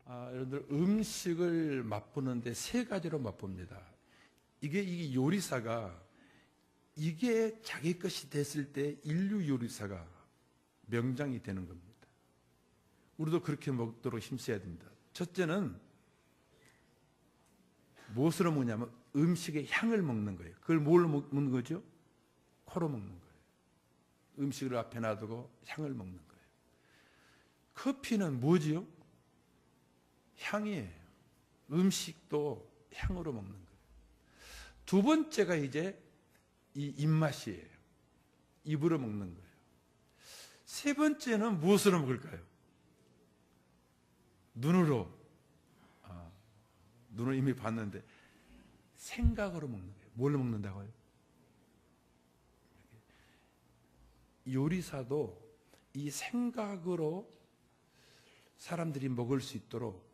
여러분들 음식을 맛보는데 세 가지로 맛봅니다. 이게 요리사가 이게 자기 것이 됐을 때 인류 요리사가 명장이 되는 겁니다. 우리도 그렇게 먹도록 힘써야 됩니다. 첫째는 무엇으로 먹냐면 음식의 향을 먹는 거예요. 그걸 뭘로 먹는 거죠? 코로 먹는 거예요. 음식을 앞에 놔두고 향을 먹는 거예요. 커피는 뭐지요? 향이에요. 음식도 향으로 먹는 거예요. 두 번째가 이제 이 입맛이에요. 입으로 먹는 거예요. 세 번째는 무엇으로 먹을까요? 눈으로. 눈을 이미 봤는데 생각으로 먹는 거예요. 뭘로 먹는다고요? 요리사도 이 생각으로 사람들이 먹을 수 있도록,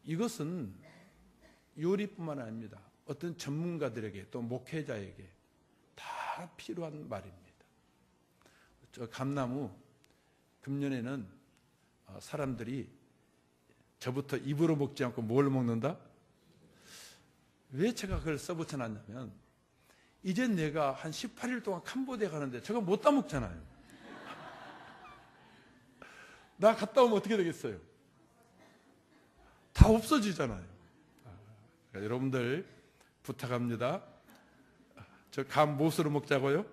이것은 요리뿐만 아닙니다. 어떤 전문가들에게 또 목회자에게 다 필요한 말입니다. 저 감나무 금년에는 사람들이 저부터 입으로 먹지 않고 뭘 먹는다? 왜 제가 그걸 써붙여놨냐면, 이제 내가 한 18일 동안 캄보디아 가는데 저거 못 따먹잖아요. 나 갔다 오면 어떻게 되겠어요? 다 없어지잖아요. 여러분들 부탁합니다. 저 감 무엇으로 먹자고요?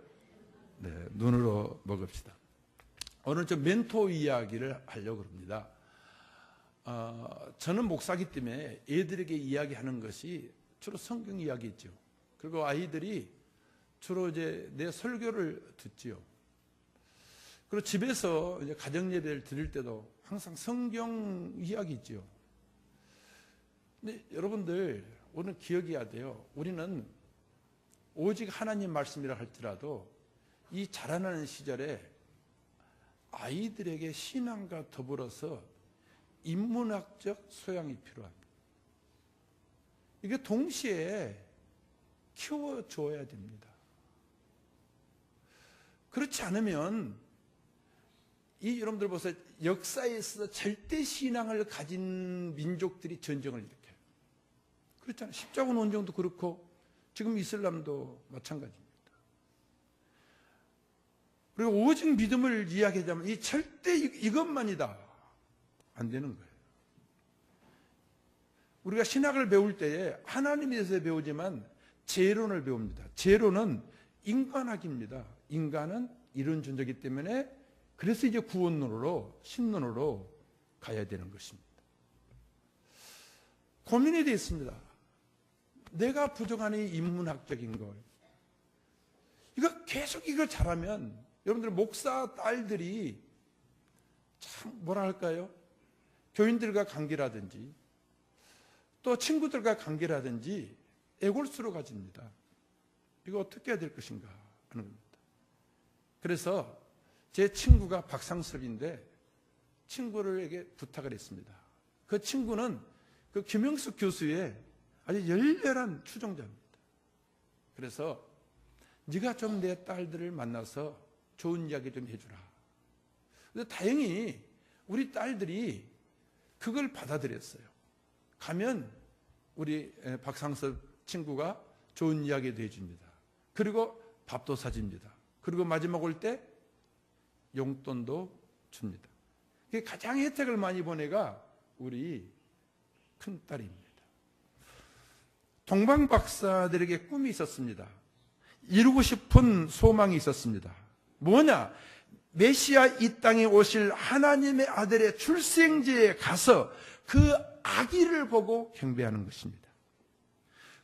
네, 눈으로 먹읍시다. 오늘 좀 멘토 이야기를 하려고 합니다. 저는 목사기 때문에 애들에게 이야기하는 것이 주로 성경 이야기죠. 그리고 아이들이 주로 이제 내 설교를 듣지요. 그리고 집에서 이제 가정 예배를 드릴 때도 항상 성경 이야기죠. 근데 여러분들 오늘 기억해야 돼요. 우리는 오직 하나님 말씀이라 할지라도 이 자라나는 시절에 아이들에게 신앙과 더불어서 인문학적 소양이 필요합니다. 이게 동시에 키워줘야 됩니다. 그렇지 않으면 여러분들 보세요. 역사에 있어서 절대 신앙을 가진 민족들이 전쟁을 일으켜요. 그렇잖아요. 십자군 원정도 그렇고 지금 이슬람도 마찬가지입니다. 그리고 오직 믿음을 이야기하자면 이 절대 이것만이다. 안 되는 거예요. 우리가 신학을 배울 때에 하나님에 대해서 배우지만 재론을 배웁니다. 재론은 인간학입니다. 인간은 이런 존재이기 때문에 그래서 이제 구원론으로 신론으로 가야 되는 것입니다. 고민이 되어 있습니다. 내가 부족한 이 인문학적인 걸, 이거 계속 이걸 잘하면 여러분들 목사 딸들이 참 뭐라 할까요? 교인들과 관계라든지 또 친구들과 관계라든지 애골수로 가집니다. 이거 어떻게 해야 될 것인가 하는 겁니다. 그래서 제 친구가 박상섭인데 친구에게 부탁을 했습니다. 그 친구는 그 김영숙 교수의 아주 열렬한 추종자입니다. 그래서 네가 좀 내 딸들을 만나서 좋은 이야기 좀 해주라. 근데 다행히 우리 딸들이 그걸 받아들였어요. 가면 우리 박상섭 친구가 좋은 이야기도 해줍니다. 그리고 밥도 사줍니다. 그리고 마지막 올 때 용돈도 줍니다. 가장 혜택을 많이 본 애가 우리 큰딸입니다. 동방 박사들에게 꿈이 있었습니다. 이루고 싶은 소망이 있었습니다. 뭐냐? 메시아 이 땅에 오실 하나님의 아들의 출생지에 가서 그 아기를 보고 경배하는 것입니다.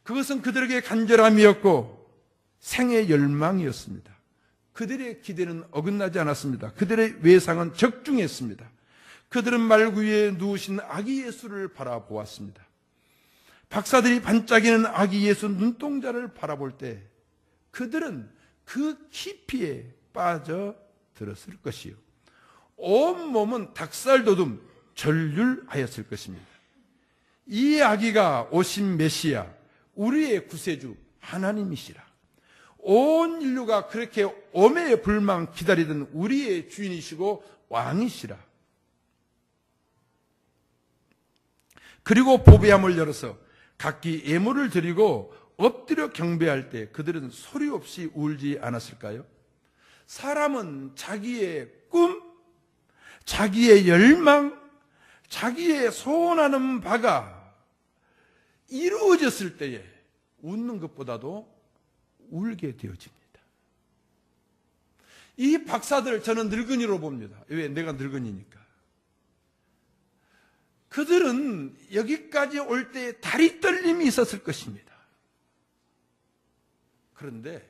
그것은 그들에게 간절함이었고 생의 열망이었습니다. 그들의 기대는 어긋나지 않았습니다. 그들의 외상은 적중했습니다. 그들은 말구 위에 누우신 아기 예수를 바라보았습니다. 박사들이 반짝이는 아기 예수 눈동자를 바라볼 때 그들은 그 깊이에 빠져들었을 것이요, 온몸은 닭살 돋움 절률하였을 것입니다. 이 아기가 오신 메시아, 우리의 구세주 하나님이시라. 온 인류가 그렇게 오매의 불망 기다리던 우리의 주인이시고 왕이시라. 그리고 보배함을 열어서 각기 예물을 드리고 엎드려 경배할 때 그들은 소리 없이 울지 않았을까요? 사람은 자기의 꿈, 자기의 열망, 자기의 소원하는 바가 이루어졌을 때에 웃는 것보다도 울게 되어집니다. 이 박사들 저는 늙은이로 봅니다. 왜? 내가 늙은이니까. 그들은 여기까지 올 때 다리 떨림이 있었을 것입니다. 그런데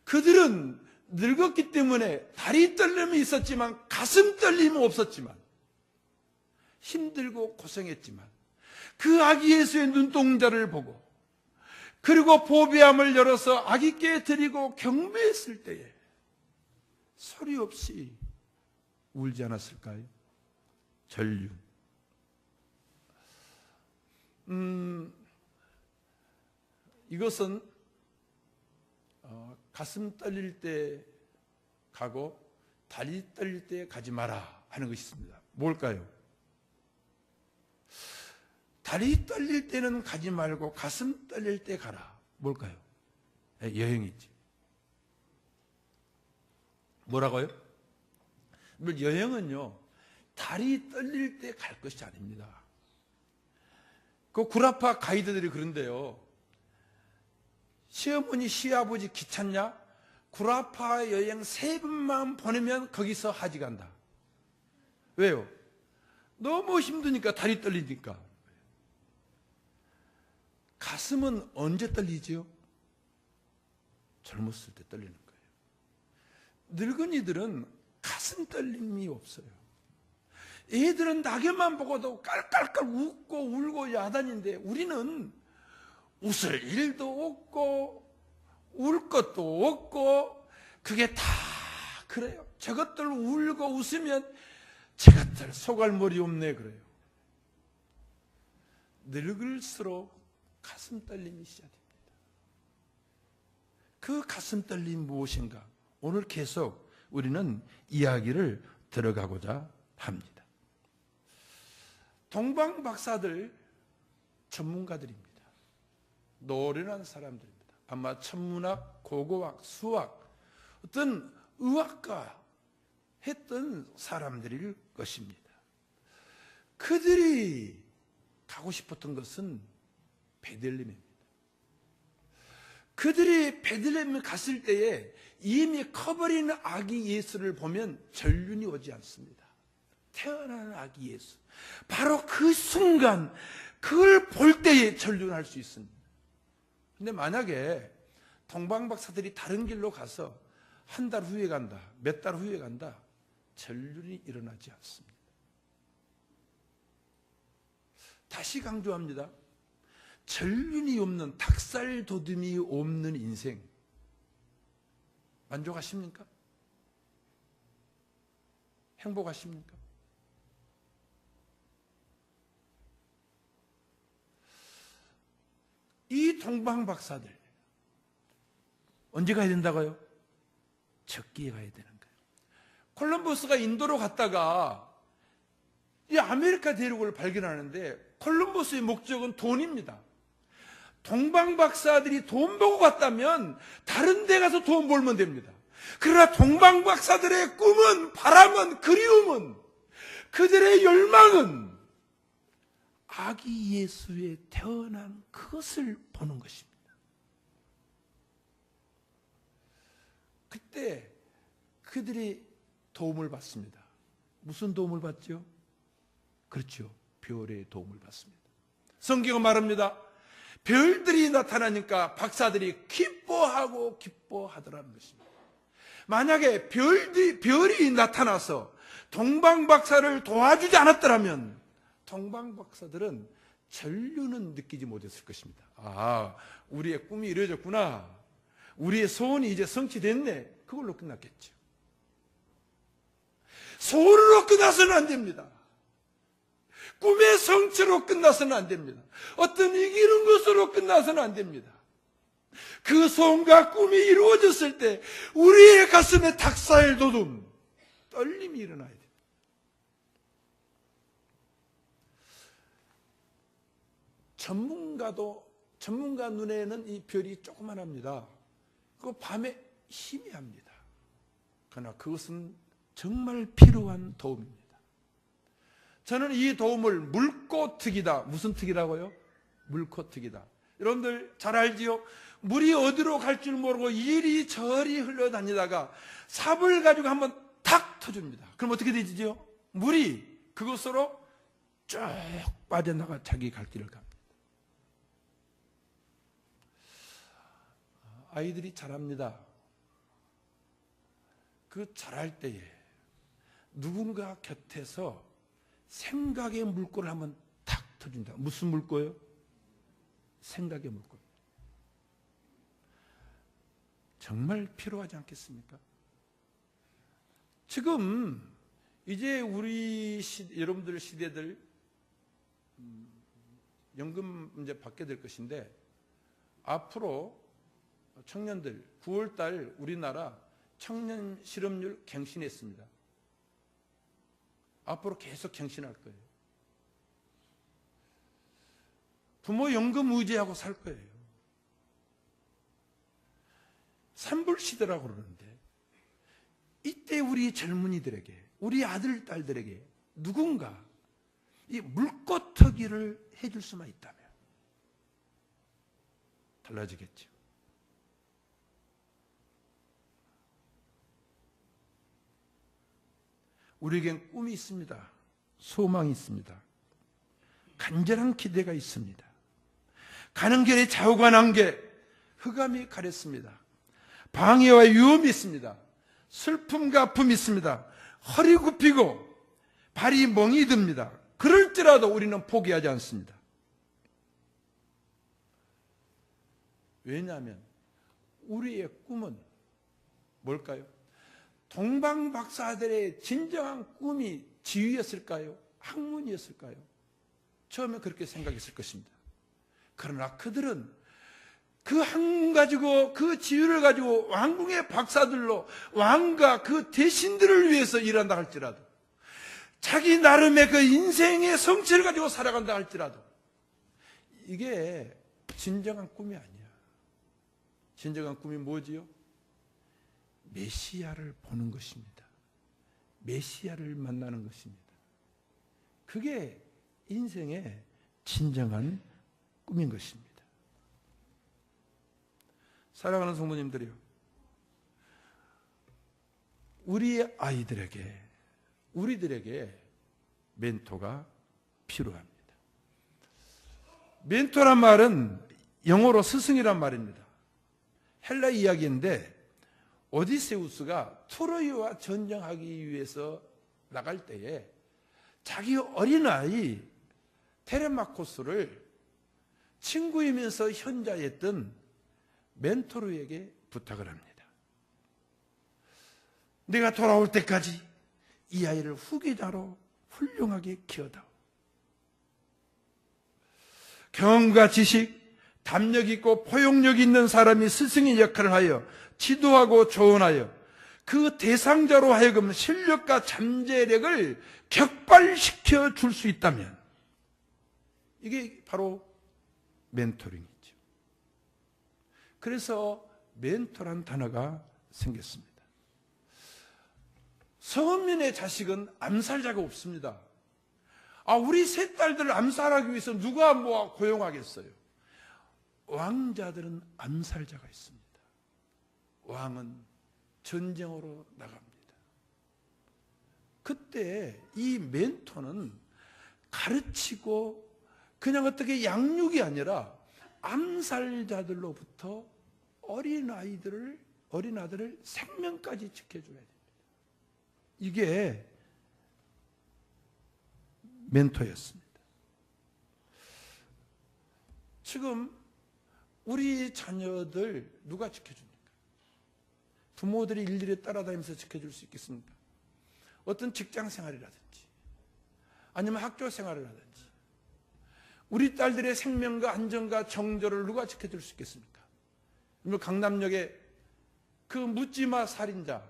그들은 늙었기 때문에 다리 떨림이 있었지만 가슴 떨림은 없었지만 힘들고 고생했지만 그 아기 예수의 눈동자를 보고 그리고 보배함을 열어서 아기께 드리고 경배했을 때에 소리 없이 울지 않았을까요? 전륜. 이것은 가슴 떨릴 때 가고 다리 떨릴 때 가지 마라 하는 것이 있습니다. 뭘까요? 다리 떨릴 때는 가지 말고 가슴 떨릴 때 가라. 뭘까요? 여행이지. 뭐라고요? 여행은요, 다리 떨릴 때 갈 것이 아닙니다. 그 구라파 가이드들이 그런데요, 시어머니, 시아버지 귀찮냐? 구라파 여행 3번만 보내면 거기서 하지 간다. 왜요? 너무 힘드니까, 다리 떨리니까. 가슴은 언제 떨리지요? 젊었을 때 떨리는 거예요. 늙은이들은 가슴 떨림이 없어요. 애들은 낙엽만 보고도 깔깔깔 웃고 울고 야단인데 우리는 웃을 일도 없고 울 것도 없고 그게 다 그래요. 저것들 울고 웃으면 저것들 소갈머리 없네 그래요. 늙을수록 가슴 떨림이 시작됩니다. 그 가슴 떨림 무엇인가? 오늘 계속 우리는 이야기를 들어가고자 합니다. 동방 박사들 전문가들입니다. 노련한 사람들입니다. 아마 천문학, 고고학, 수학, 어떤 의학과 했던 사람들일 것입니다. 그들이 가고 싶었던 것은 베들레헴입니다. 그들이 베들레헴에 갔을 때에 이미 커버린 아기 예수를 보면 전륜이 오지 않습니다. 태어나는 아기 예수. 바로 그 순간 그걸 볼 때에 전륜할 수 있습니다. 근데 만약에 동방박사들이 다른 길로 가서 한 달 후에 간다, 몇 달 후에 간다, 전륜이 일어나지 않습니다. 다시 강조합니다. 전륜이 없는, 닭살돋움이 없는 인생 만족하십니까? 행복하십니까? 이 동방 박사들 언제 가야 된다고요? 적기에 가야 되는 거예요. 콜럼버스가 인도로 갔다가 이 아메리카 대륙을 발견하는데 콜럼버스의 목적은 돈입니다. 동방 박사들이 돈 보고 갔다면 다른 데 가서 돈 벌면 됩니다. 그러나 동방 박사들의 꿈은, 바람은, 그리움은, 그들의 열망은 아기 예수에 태어난 그것을 보는 것입니다. 그때 그들이 도움을 받습니다. 무슨 도움을 받죠? 그렇죠. 별의 도움을 받습니다. 성경은 말합니다. 별들이 나타나니까 박사들이 기뻐하더라는 것입니다. 만약에 별이 나타나서 동방 박사를 도와주지 않았더라면 동방 박사들은 전륜은 느끼지 못했을 것입니다. 아, 우리의 꿈이 이루어졌구나. 우리의 소원이 이제 성취됐네. 그걸로 끝났겠죠. 소원으로 끝나서는 안 됩니다. 꿈의 성취로 끝나서는 안 됩니다. 어떤 이기는 것으로 끝나서는 안 됩니다. 그 소원과 꿈이 이루어졌을 때 우리의 가슴에 닭살 돋움, 떨림이 일어나야 됩니다. 전문가 눈에는 이 별이 조그만합니다. 그 밤에 희미합니다. 그러나 그것은 정말 필요한 도움입니다. 저는 이 도움을 물고특이다. 무슨 특이라고요? 물고특이다. 여러분들 잘 알지요? 물이 어디로 갈 줄 모르고 이리저리 흘러다니다가 삽을 가지고 한번 탁 터줍니다. 그럼 어떻게 되지요? 물이 그곳으로 쭉 빠져나가 자기 갈 길을 갑니다. 아이들이 자랍니다. 그 자랄 때에 누군가 곁에서 생각의 물꼬를 한번 탁 터준다. 무슨 물꼬요? 생각의 물꼬. 정말 필요하지 않겠습니까? 지금 이제 우리 여러분들 시대들 연금 이제 받게 될 것인데, 앞으로 청년들 9월달 우리나라 청년 실업률 갱신했습니다. 앞으로 계속 갱신할 거예요. 부모 연금 의지하고 살 거예요. 산불시대라고 그러는데, 이때 우리 젊은이들에게, 우리 아들, 딸들에게 누군가 이 물고터기를 해줄 수만 있다면 달라지겠죠. 우리에겐 꿈이 있습니다. 소망이 있습니다. 간절한 기대가 있습니다. 가는 길에 좌우가 난 게 흑암이 가렸습니다. 방해와 위험이 있습니다. 슬픔과 아픔이 있습니다. 허리 굽히고 발이 멍이 듭니다. 그럴지라도 우리는 포기하지 않습니다. 왜냐하면 우리의 꿈은 뭘까요? 동방박사들의 진정한 꿈이 지위였을까요? 학문이었을까요? 처음에 그렇게 생각했을 것입니다. 그러나 그들은 그 학문 가지고, 그 지위를 가지고 왕궁의 박사들로 왕과 그 대신들을 위해서 일한다 할지라도, 자기 나름의 그 인생의 성취를 가지고 살아간다 할지라도, 이게 진정한 꿈이 아니야. 진정한 꿈이 뭐지요? 메시아를 보는 것입니다. 메시아를 만나는 것입니다. 그게 인생의 진정한 꿈인 것입니다. 사랑하는 성도님들이요, 우리의 아이들에게, 우리들에게 멘토가 필요합니다. 멘토란 말은 영어로 스승이란 말입니다. 헬라 이야기인데, 오디세우스가 트로이와 전쟁하기 위해서 나갈 때에 자기 어린아이 테레마코스를 친구이면서 현자였던 멘토르에게 부탁을 합니다. 내가 돌아올 때까지 이 아이를 후계자로 훌륭하게 키워다오. 경험과 지식, 담력 있고 포용력 있는 사람이 스승의 역할을 하여 지도하고 조언하여 그 대상자로 하여금 실력과 잠재력을 격발시켜 줄 수 있다면, 이게 바로 멘토링이죠. 그래서 멘토란 단어가 생겼습니다. 서민의 자식은 암살자가 없습니다. 우리 세 딸들을 암살하기 위해서 누가 고용하겠어요? 왕자들은 암살자가 있습니다. 왕은 전쟁으로 나갑니다. 그때 이 멘토는 가르치고 그냥 어떻게 양육이 아니라 암살자들로부터 어린아이들을 생명까지 지켜줘야 됩니다. 이게 멘토였습니다. 지금 우리 자녀들 누가 지켜줍니까? 부모들이 일일이 따라다니면서 지켜줄 수 있겠습니까? 어떤 직장 생활이라든지 아니면 학교 생활을 하든지, 우리 딸들의 생명과 안전과 정조를 누가 지켜줄 수 있겠습니까? 강남역에 그 묻지마 살인자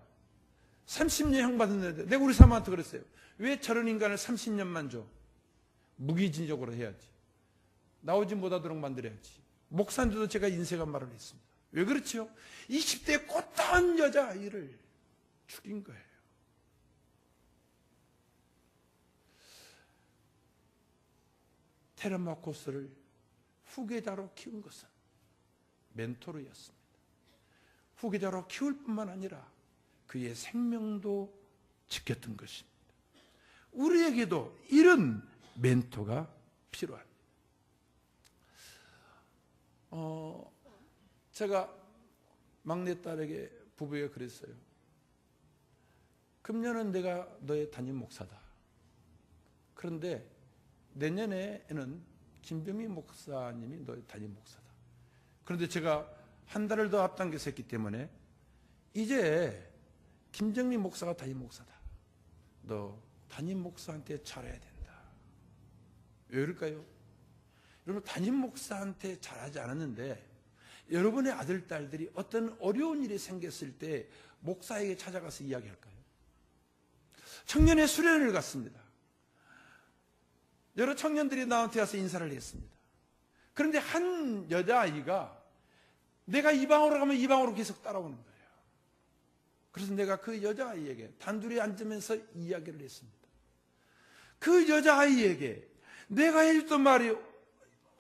30년 형 받았는데, 내가 우리 사모한테 그랬어요. 왜 저런 인간을 30년만 줘? 무기징역으로 해야지. 나오지 못하도록 만들어야지. 목사님들도 제가 인쇄한 말을 했습니다. 왜 그렇죠? 20대의 꽃다운 여자아이를 죽인 거예요. 테레마코스를 후계자로 키운 것은 멘토르였습니다. 후계자로 키울 뿐만 아니라 그의 생명도 지켰던 것입니다. 우리에게도 이런 멘토가 필요합니다. 제가 막내딸에게 부부에 그랬어요. 금년은 내가 너의 담임 목사다. 그런데 내년에는 김병미 목사님이 너의 담임 목사다. 그런데 제가 한 달을 더 앞당겨서 했기 때문에 이제 김정리 목사가 담임 목사다. 너 담임 목사한테 잘해야 된다. 왜 그럴까요? 여러분, 담임 목사한테 잘하지 않았는데 여러분의 아들, 딸들이 어떤 어려운 일이 생겼을 때 목사에게 찾아가서 이야기할까요? 청년의 수련회를 갔습니다. 여러 청년들이 나한테 와서 인사를 했습니다. 그런데 한 여자아이가 내가 이 방으로 가면 이 방으로 계속 따라오는 거예요. 그래서 내가 그 여자아이에게 단둘이 앉으면서 이야기를 했습니다. 그 여자아이에게 내가 해줬던 말이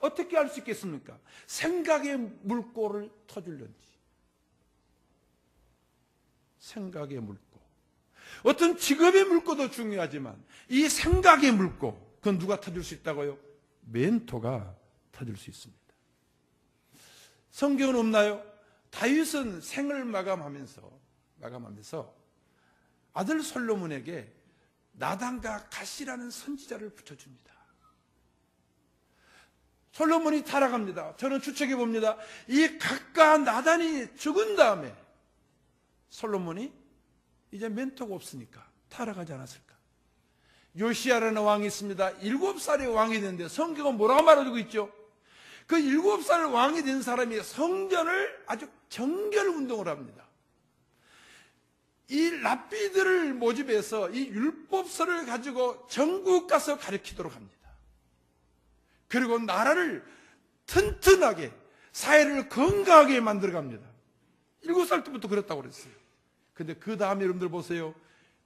어떻게 할 수 있겠습니까? 생각의 물꼬를 터주려는지. 생각의 물꼬. 어떤 직업의 물꼬도 중요하지만 이 생각의 물꼬, 그건 누가 터줄 수 있다고요? 멘토가 터줄 수 있습니다. 성경은 없나요? 다윗은 생을 마감하면서 아들 솔로몬에게 나단과 갓이라는 선지자를 붙여줍니다. 솔로몬이 타락합니다. 저는 추측해 봅니다. 이 갓과 나단이 죽은 다음에 솔로몬이 이제 멘토가 없으니까 타락하지 않았을까? 요시야라는 왕이 있습니다. 7살의 왕이 됐는데 성경은 뭐라고 말해주고 있죠? 그 7살 왕이 된 사람이 성전을 아주 정결 운동을 합니다. 이 랍비들을 모집해서 이 율법서를 가지고 전국 가서 가르치도록 합니다. 그리고 나라를 튼튼하게, 사회를 건강하게 만들어갑니다. 7살 때부터 그랬다고 그랬어요. 근데 그 다음에 여러분들 보세요.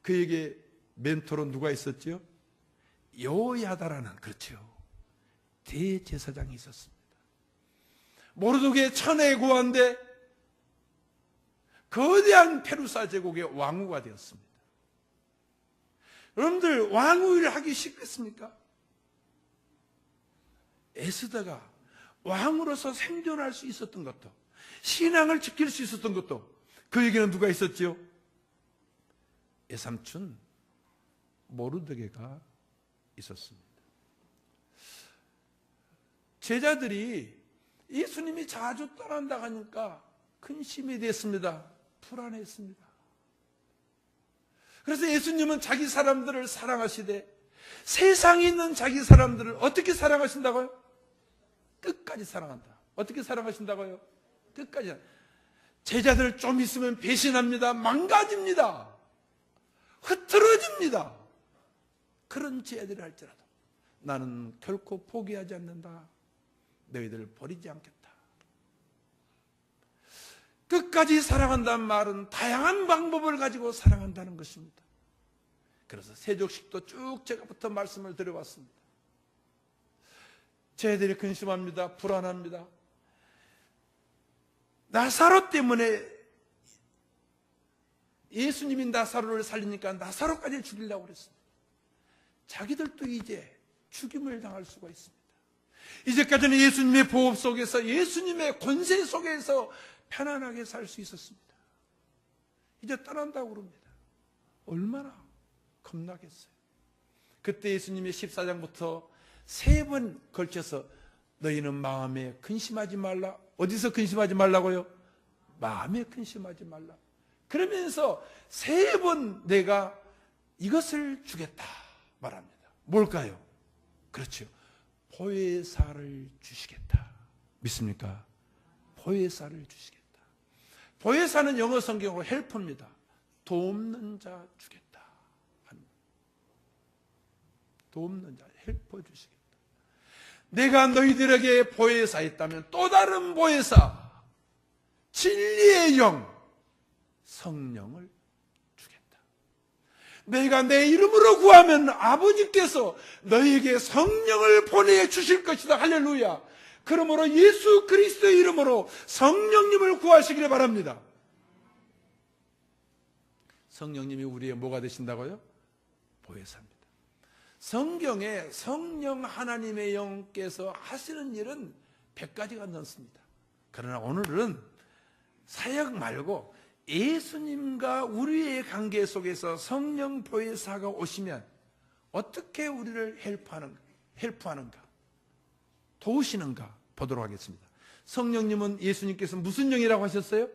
그에게 멘토로 누가 있었죠? 여호야다라는, 그렇죠, 대제사장이 있었습니다. 모르드게의 천의 고아인데 거대한 페루사 제국의 왕후가 되었습니다. 여러분들 왕후를 하기 쉽겠습니까? 에스더가 왕으로서 생존할 수 있었던 것도, 신앙을 지킬 수 있었던 것도 그에게는 누가 있었지요? 외삼촌 모르드게가 있었습니다. 제자들이 예수님이 자주 떠난다 하니까 근심이 됐습니다. 불안했습니다. 그래서 예수님은 자기 사람들을 사랑하시되 세상에 있는 자기 사람들을 어떻게 사랑하신다고요? 끝까지 사랑한다. 어떻게 사랑하신다고요? 끝까지. 제자들 좀 있으면 배신합니다. 망가집니다. 흐트러집니다. 그런 제자들이 할지라도 나는 결코 포기하지 않는다. 너희들을 버리지 않겠다. 끝까지 사랑한다는 말은 다양한 방법을 가지고 사랑한다는 것입니다. 그래서 세족식도 쭉 제가부터 말씀을 드려왔습니다. 제자들이 근심합니다. 불안합니다. 나사로 때문에 예수님이 나사로를 살리니까 나사로까지 죽이려고 그랬습니다. 자기들도 이제 죽임을 당할 수가 있습니다. 이제까지는 예수님의 보호 속에서, 예수님의 권세 속에서 편안하게 살 수 있었습니다. 이제 떠난다고 그럽니다. 얼마나 겁나겠어요. 그때 예수님이 14장부터 3번 걸쳐서 너희는 마음에 근심하지 말라. 어디서 근심하지 말라고요? 마음에 근심하지 말라. 그러면서 3번 내가 이것을 주겠다 말합니다. 뭘까요? 그렇죠. 보혜사를 주시겠다. 믿습니까? 보혜사를 주시겠다. 보혜사는 영어 성경으로 헬퍼입니다. 돕는 자 주겠다 합니다. 돕는 자, 헬퍼 주시겠다. 내가 너희들에게 보혜사였다면 또 다른 보혜사, 진리의 영, 성령을 주겠다. 너희가 내 이름으로 구하면 아버지께서 너희에게 성령을 보내주실 것이다. 할렐루야. 그러므로 예수 그리스도의 이름으로 성령님을 구하시기를 바랍니다. 성령님이 우리의 뭐가 되신다고요? 보혜사입니다. 성경에 성령 하나님의 영께서 하시는 일은 100가지가 넘습니다. 그러나 오늘은 사역 말고 예수님과 우리의 관계 속에서 성령 보혜사가 오시면 어떻게 우리를 헬프하는가, 도우시는가 보도록 하겠습니다. 성령님은 예수님께서 무슨 영이라고 하셨어요?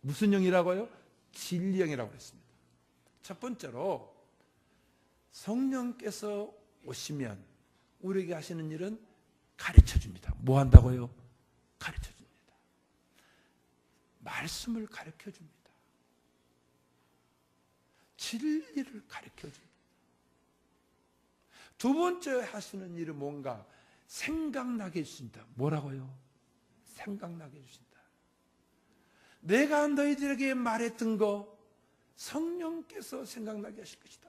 무슨 영이라고요? 진리영이라고 했습니다. 첫 번째로 성령께서 오시면 우리에게 하시는 일은 가르쳐 줍니다. 뭐 한다고요? 가르쳐 줍니다. 말씀을 가르쳐 줍니다. 진리를 가르쳐 줍니다. 두 번째 하시는 일은 뭔가 생각나게 해주신다. 뭐라고요? 생각나게 해주신다. 내가 너희들에게 말했던 거 성령께서 생각나게 하실 것이다.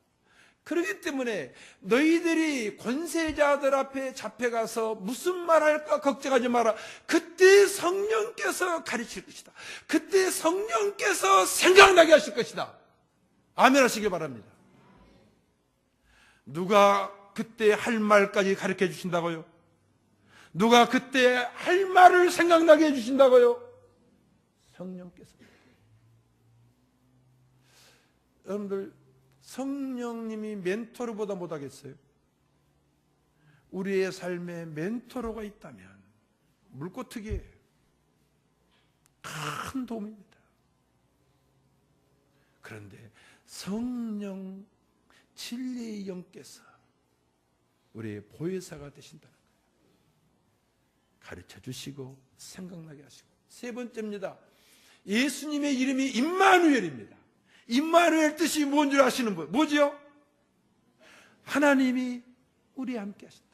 그렇기 때문에 너희들이 권세자들 앞에 잡혀가서 무슨 말할까 걱정하지 마라. 그때 성령께서 가르칠 것이다. 그때 성령께서 생각나게 하실 것이다. 아멘 하시기 바랍니다. 누가 그때 할 말까지 가르쳐 주신다고요? 누가 그때 할 말을 생각나게 해주신다고요? 성령께서. 여러분들 성령님이 멘토르보다 못하겠어요? 우리의 삶에 멘토로가 있다면 물고특이에요. 큰 도움입니다. 그런데 성령 진리의 영께서 우리의 보혜사가 되신다는 거예요. 가르쳐 주시고 생각나게 하시고. 세 번째입니다. 예수님의 이름이 임마누엘입니다. 임마누엘 뜻이 뭔 줄 아시는 분? 뭐지요? 하나님이 우리와 함께 하신다.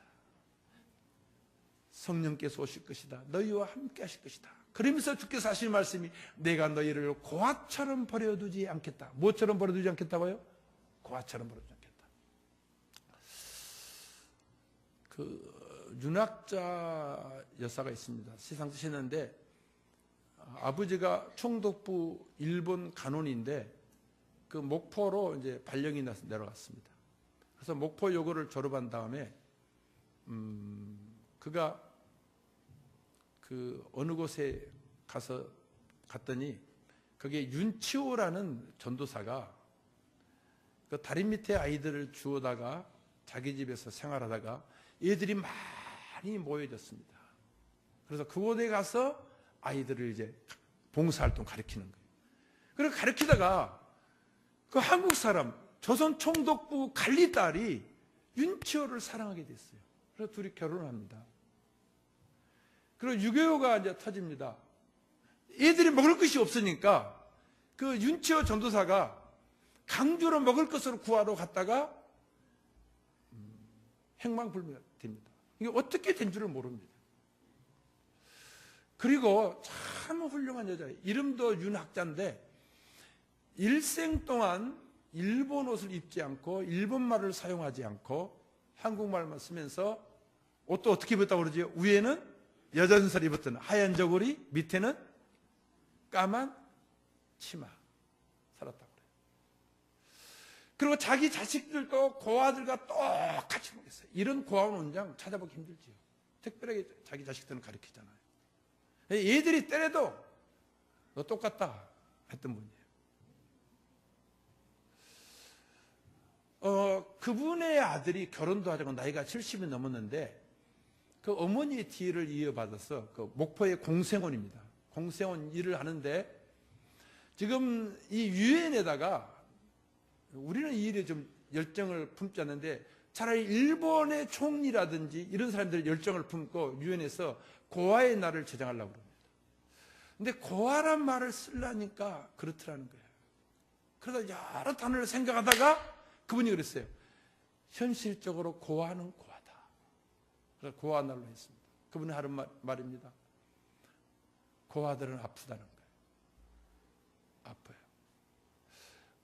성령께서 오실 것이다. 너희와 함께 하실 것이다. 그러면서 주께서 하신 말씀이 내가 너희를 고아처럼 버려두지 않겠다. 뭐처럼 버려두지 않겠다고요? 고아처럼 버려두지 않겠다. 그 윤학자 여사가 있습니다. 세상 쓰시는데 아버지가 총독부 일본 간원인데 그 목포로 이제 발령이 나서 내려갔습니다. 그래서 목포 여고를 졸업한 다음에 그가 그 어느 곳에 갔더니 거기에 윤치호라는 전도사가 그 다리 밑에 아이들을 주워다가 자기 집에서 생활하다가 애들이 많이 모여졌습니다. 그래서 그곳에 가서 아이들을 이제 봉사활동 가르치는 거예요. 그래서 가르치다가 그 한국 사람 조선 총독부 관리 딸이 윤치호를 사랑하게 됐어요. 그래서 둘이 결혼을 합니다. 그리고 6.25가 이제 터집니다. 애들이 먹을 것이 없으니까 그 윤치호 전도사가 강주로 먹을 것으로 구하러 갔다가 행방불명됩니다. 이게 어떻게 된 줄을 모릅니다. 그리고 참 훌륭한 여자예요. 이름도 윤학자인데 일생 동안 일본 옷을 입지 않고 일본말을 사용하지 않고 한국말만 쓰면서 옷도 어떻게 입었다고 그러죠? 위에는 여전사를 입었던 하얀 저고리, 밑에는 까만 치마 살았다고 그래요. 그리고 자기 자식들도 고아들과 똑같이 먹였어요. 이런 고아원 원장 찾아보기 힘들지요. 특별하게 자기 자식들은 가르치잖아요. 얘들이 때려도 너 똑같다 했던 분이에요. 그분의 아들이 결혼도 하자고 나이가 70이 넘었는데 그 어머니의 뒤를 이어받아서 그 목포의 공생원입니다. 공생원 일을 하는데 지금 이 유엔에다가 우리는 이 일에 좀 열정을 품지 않는데 차라리 일본의 총리라든지 이런 사람들이 열정을 품고 유엔에서 고아의 날을 제정하려고 합니다. 근데 고아란 말을 쓰려니까 그렇더라는 거예요. 그래서 여러 단어를 생각하다가 그분이 그랬어요. 현실적으로 고아는 고아다. 고아날로 했습니다. 그분이 하는 말입니다. 고아들은 아프다는 거예요. 아파요.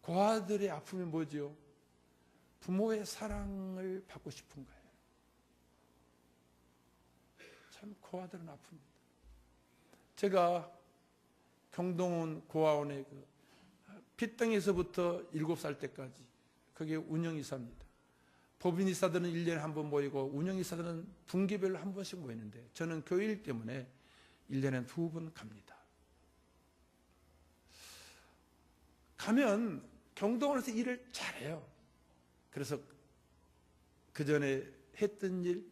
고아들의 아픔이 뭐죠? 부모의 사랑을 받고 싶은 거예요. 참 고아들은 아픕니다. 제가 경동원 고아원의 핏덩에서부터 7살 때까지 그게 운영이사입니다. 법인이사들은 1년에 한 번 모이고 운영이사들은 분기별로 한 번씩 모이는데 저는 교일 때문에 1년에 2번 갑니다. 가면 경동원에서 일을 잘해요. 그래서 그 전에 했던 일,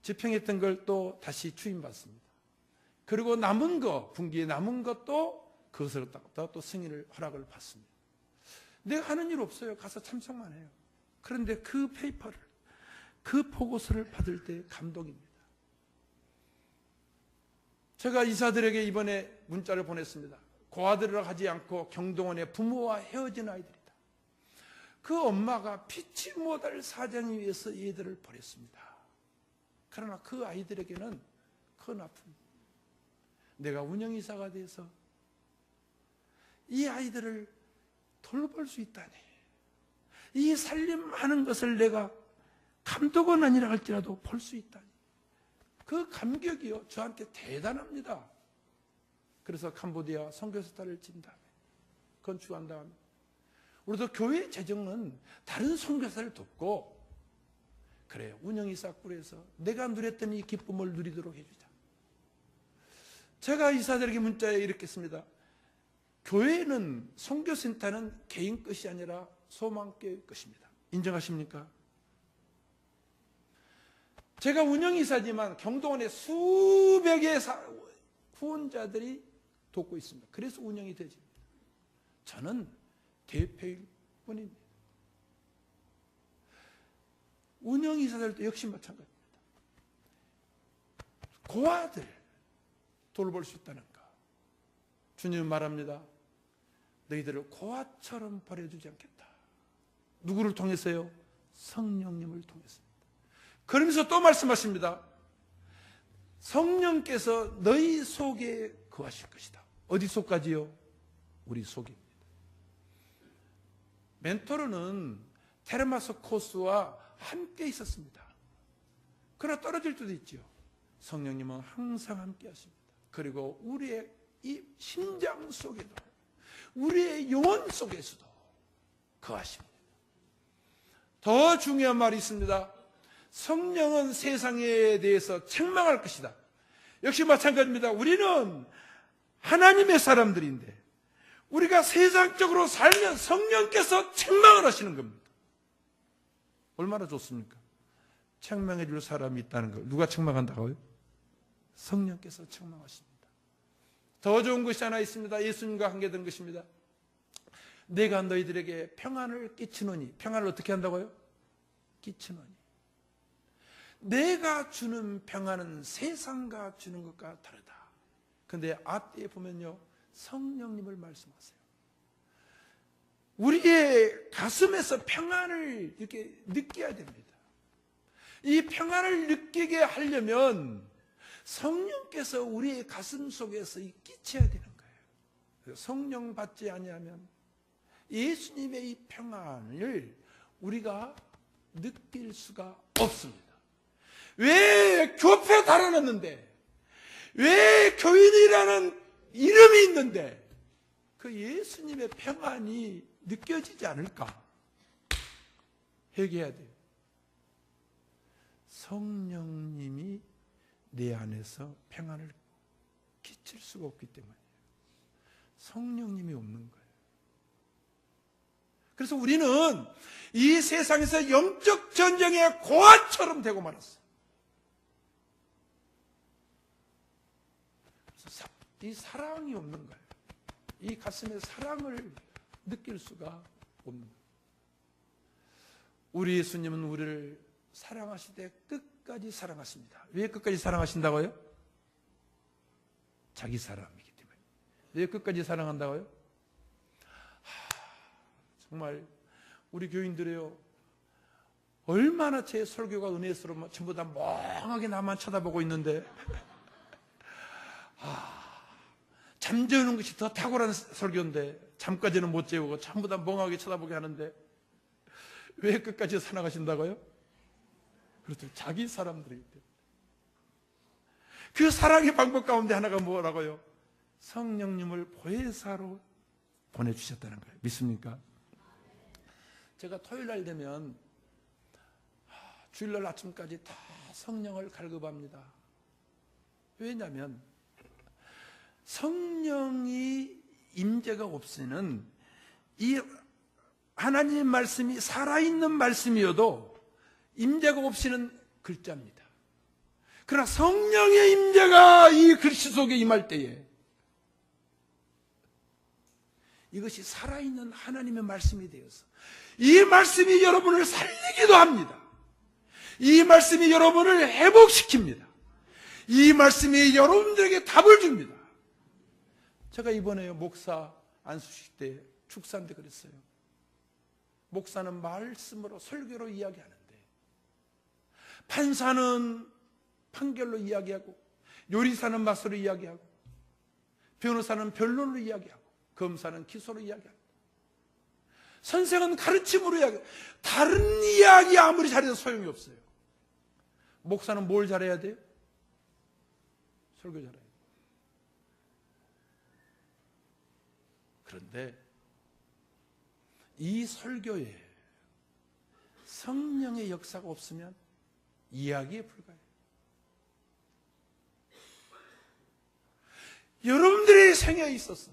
집행했던 걸 또 다시 추임받습니다. 그리고 남은 거, 분기에 남은 것도 그것을 또 승인을, 허락을 받습니다. 내가 하는 일 없어요. 가서 참석만 해요. 그런데 그 페이퍼를, 그 보고서를 받을 때 감동입니다. 제가 이사들에게 이번에 문자를 보냈습니다. 고아들이라 하지 않고 경동원의 부모와 헤어진 아이들이다. 그 엄마가 피치 못할 사정에 의해서 얘들을 버렸습니다. 그러나 그 아이들에게는 큰 아픔. 내가 운영이사가 돼서 이 아이들을 돌볼 수 있다니. 이 살림하는 것을 내가 감독은 아니라 할지라도 볼 수 있다니. 그 감격이요, 저한테 대단합니다. 그래서 캄보디아 선교사를 진 다음에, 건축한 다음에, 우리도 교회 재정은 다른 선교사를 돕고, 그래요, 운영이사 꿀에서 내가 누렸던 이 기쁨을 누리도록 해주자. 제가 이사들에게 문자에 이렇게 씁니다. 교회는, 선교센터는 개인 것이 아니라 소망교회의 것입니다. 인정하십니까? 제가 운영이사지만 경동원에 수백의 후원자들이 돕고 있습니다. 그래서 운영이 되집니다. 저는 대표일 뿐입니다. 운영이사들도 역시 마찬가지입니다. 고아들 돌볼 수 있다는 거. 주님은 말합니다. 너희들을 고아처럼 버려주지 않겠다. 누구를 통해서요? 성령님을 통해서. 그러면서 또 말씀하십니다. 성령께서 너희 속에 거하실 것이다. 어디 속까지요? 우리 속입니다. 멘토르는 테르마스 코스와 함께 있었습니다. 그러나 떨어질 때도 있죠. 성령님은 항상 함께 하십니다. 그리고 우리의 이 심장 속에도, 우리의 영혼 속에서도 거하십니다. 더 중요한 말이 있습니다. 성령은 세상에 대해서 책망할 것이다. 역시 마찬가지입니다. 우리는 하나님의 사람들인데 우리가 세상적으로 살면 성령께서 책망을 하시는 겁니다. 얼마나 좋습니까? 책망해 줄 사람이 있다는 걸. 누가 책망한다고요? 성령께서 책망하십니다. 더 좋은 것이 하나 있습니다. 예수님과 관계된 것입니다. 내가 너희들에게 평안을 끼치노니. 평안을 어떻게 한다고요? 끼치노니. 내가 주는 평안은 세상과 주는 것과 다르다. 그런데 앞뒤에 보면요, 성령님을 말씀하세요. 우리의 가슴에서 평안을 이렇게 느껴야 됩니다. 이 평안을 느끼게 하려면 성령께서 우리의 가슴 속에서 끼쳐야 되는 거예요. 성령 받지 아니하면 예수님의 이 평안을 우리가 느낄 수가 없습니다. 왜 교회 달아놨는데, 왜 교인이라는 이름이 있는데 그 예수님의 평안이 느껴지지 않을까? 회개해야 돼요. 성령님이 내 안에서 평안을 끼칠 수가 없기 때문이에요. 성령님이 없는 거예요. 그래서 우리는 이 세상에서 영적 전쟁의 고아처럼 되고 말았어요. 그래서 이 사랑이 없는 거예요. 이 가슴에 사랑을 느낄 수가 없는 거예요. 우리 예수님은 우리를 사랑하실 때 끝까지 사랑하십니다. 왜 끝까지 사랑하신다고요? 자기 사람이기 때문에. 왜 끝까지 사랑한다고요? 정말 우리 교인들이요, 얼마나 제 설교가 은혜스러우면 전부 다 멍하게 나만 쳐다보고 있는데 잠재우는 것이 더 탁월한 설교인데 잠까지는 못 재우고 전부 다 멍하게 쳐다보게 하는데 왜 끝까지 살아가신다고요? 그렇죠. 자기 사람들이기 때문에. 그 사랑의 방법 가운데 하나가 뭐라고요? 성령님을 보혜사로 보내주셨다는 거예요. 믿습니까? 제가 토요일 날 되면 주일날 아침까지 다 성령을 갈급합니다. 왜냐하면 성령이 임재가 없이는 이 하나님의 말씀이 살아있는 말씀이어도 임재가 없이는 글자입니다. 그러나 성령의 임재가 이 글씨 속에 임할 때에 이것이 살아있는 하나님의 말씀이 되어서 이 말씀이 여러분을 살리기도 합니다. 이 말씀이 여러분을 회복시킵니다. 이 말씀이 여러분들에게 답을 줍니다. 제가 이번에 목사 안수식 때 축사인데 그랬어요. 목사는 말씀으로 설교로 이야기하는데 판사는 판결로 이야기하고 요리사는 맛으로 이야기하고 변호사는 변론으로 이야기하고 검사는 기소로 이야기하고 선생은 가르침으로 이야기하고 다른 이야기 아무리 잘해도 소용이 없어요. 목사는 뭘 잘해야 돼요? 설교 잘해야 돼요. 그런데 이 설교에 성령의 역사가 없으면 이야기에 불과해요. 여러분들의 생애에 있어서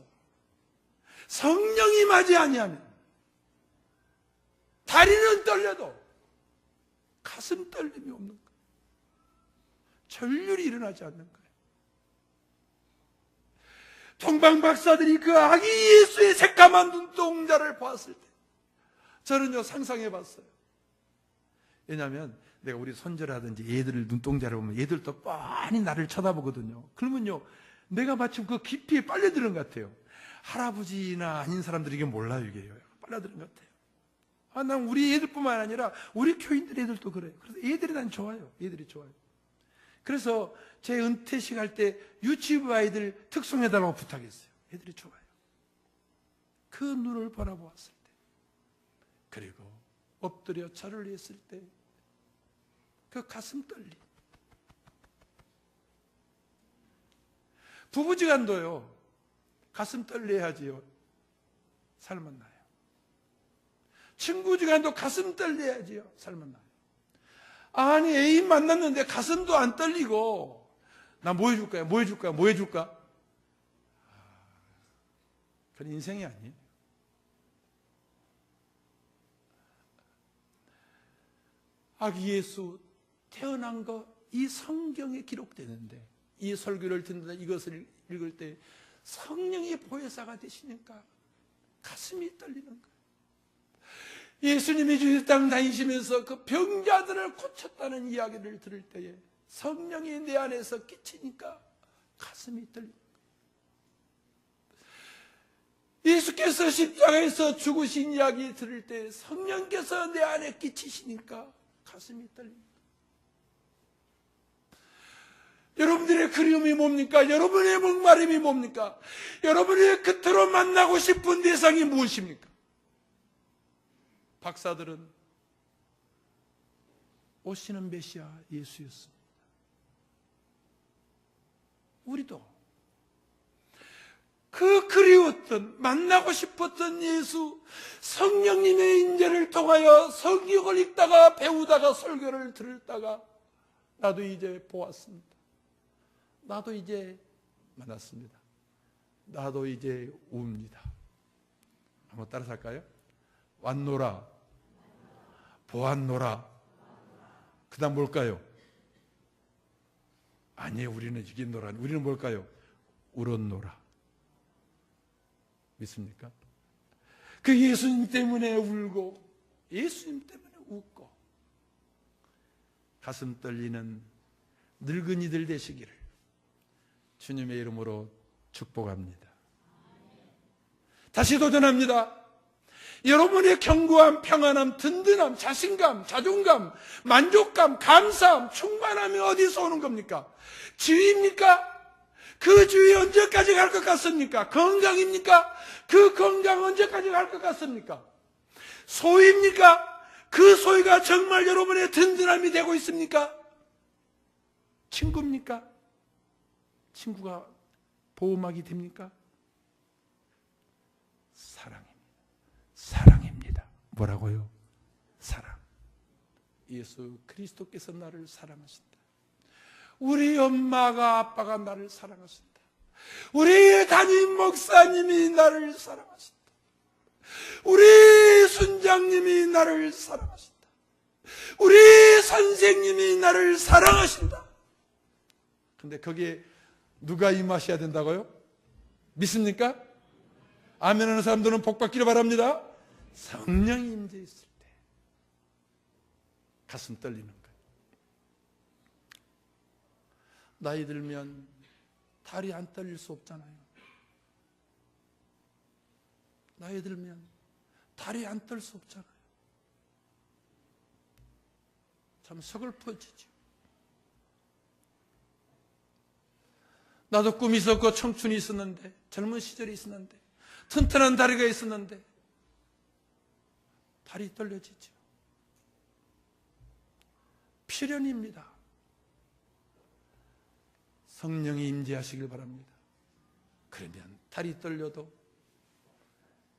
성령이 맞이 아니하면 다리는 떨려도 가슴 떨림이 없는 거예요. 전율이 일어나지 않는 거예요. 동방 박사들이 그 아기 예수의 새까만 눈동자를 보았을 때 저는요 상상해 봤어요. 왜냐하면 내가 우리 손자라든지 얘들 눈동자를 보면 얘들도 뻔히 나를 쳐다보거든요. 그러면요 내가 마침 그 깊이에 빨려드는 것 같아요. 할아버지나 아닌 사람들이 이게 몰라요. 이게 빨려드는 것 같아요. 난 우리 애들뿐만 아니라 우리 교인들 애들도 그래요. 그래서 애들이 난 좋아요. 애들이 좋아요. 그래서 제 은퇴식 할 때 유치부 아이들 특송해달라고 부탁했어요. 애들이 좋아요. 그 눈을 바라보았을 때 그리고 엎드려 절을 했을 때 그 가슴 떨림. 부부지간도요 가슴 떨려야지요 살만 나요. 친구지간도 가슴 떨려야지요 살만 나요. 아니 애인 만났는데 가슴도 안 떨리고 나 뭐 해줄 거야? 뭐 해줄 거야? 뭐 해줄까? 그런 인생이 아니에요. 아기 예수 태어난 거 이 성경에 기록되는데 이 설교를 듣는다 이것을 읽을 때 성령이 보혜사가 되시니까 가슴이 떨리는 거예요. 예수님이 주의 땅 다니시면서 그 병자들을 고쳤다는 이야기를 들을 때에 성령이 내 안에서 끼치니까 가슴이 떨립니다. 예수께서 십자가에서 죽으신 이야기 들을 때 성령께서 내 안에 끼치시니까 가슴이 떨립니다. 여러분들의 그리움이 뭡니까? 여러분의 목마름이 뭡니까? 여러분의 그토록 만나고 싶은 대상이 무엇입니까? 박사들은 오시는 메시아 예수였습니다. 우리도 그 그리웠던 만나고 싶었던 예수 성령님의 인재를 통하여 성경을 읽다가 배우다가 설교를 들었다가 나도 이제 보았습니다. 나도 이제 만났습니다. 나도 이제 웁니다. 한번 따라서 할까요? 왔노라 보았노라. 그 다음 뭘까요? 아니에요. 우리는 이긴노라. 우리는 뭘까요? 울었노라. 믿습니까? 그 예수님 때문에 울고 예수님 때문에 웃고 가슴 떨리는 늙은이들 되시기를 주님의 이름으로 축복합니다. 다시 도전합니다. 여러분의 견고함, 평안함, 든든함, 자신감, 자존감, 만족감, 감사함, 충만함이 어디서 오는 겁니까? 지위입니까? 그 지위 언제까지 갈 것 같습니까? 건강입니까? 그 건강 언제까지 갈 것 같습니까? 소유입니까? 그 소유가 정말 여러분의 든든함이 되고 있습니까? 친구입니까? 친구가 보호막이 됩니까? 사랑입니다. 사랑입니다. 뭐라고요? 사랑. 예수 그리스도께서 나를 사랑하신다. 우리 엄마가 아빠가 나를 사랑하신다. 우리 담임 목사님이 나를 사랑하신다. 우리 순장님이 나를 사랑하신다. 우리 선생님이 나를 사랑하신다. 근데 거기에 누가 임하셔야 된다고요? 믿습니까? 아멘 하는 사람들은 복 받기를 바랍니다. 성령이 임재 있을 때 가슴 떨리는 거예요. 나이 들면 다리 안 떨릴 수 없잖아요. 나이 들면 다리 안 떨 수 없잖아요. 참 서글퍼지죠. 나도 꿈이 있었고 청춘이 있었는데, 젊은 시절이 있었는데, 튼튼한 다리가 있었는데 다리 떨려지죠. 필연입니다. 성령이 임재하시길 바랍니다. 그러면 다리 떨려도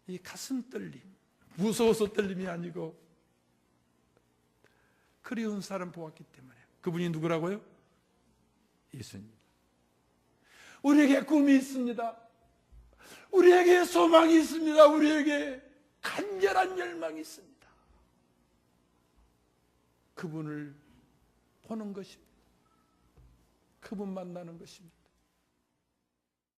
이 가슴 떨림, 무서워서 떨림이 아니고 그리운 사람 보았기 때문에. 그분이 누구라고요? 예수님. 우리에게 꿈이 있습니다. 우리에게 소망이 있습니다. 우리에게 간절한 열망이 있습니다. 그분을 보는 것입니다. 그분 만나는 것입니다.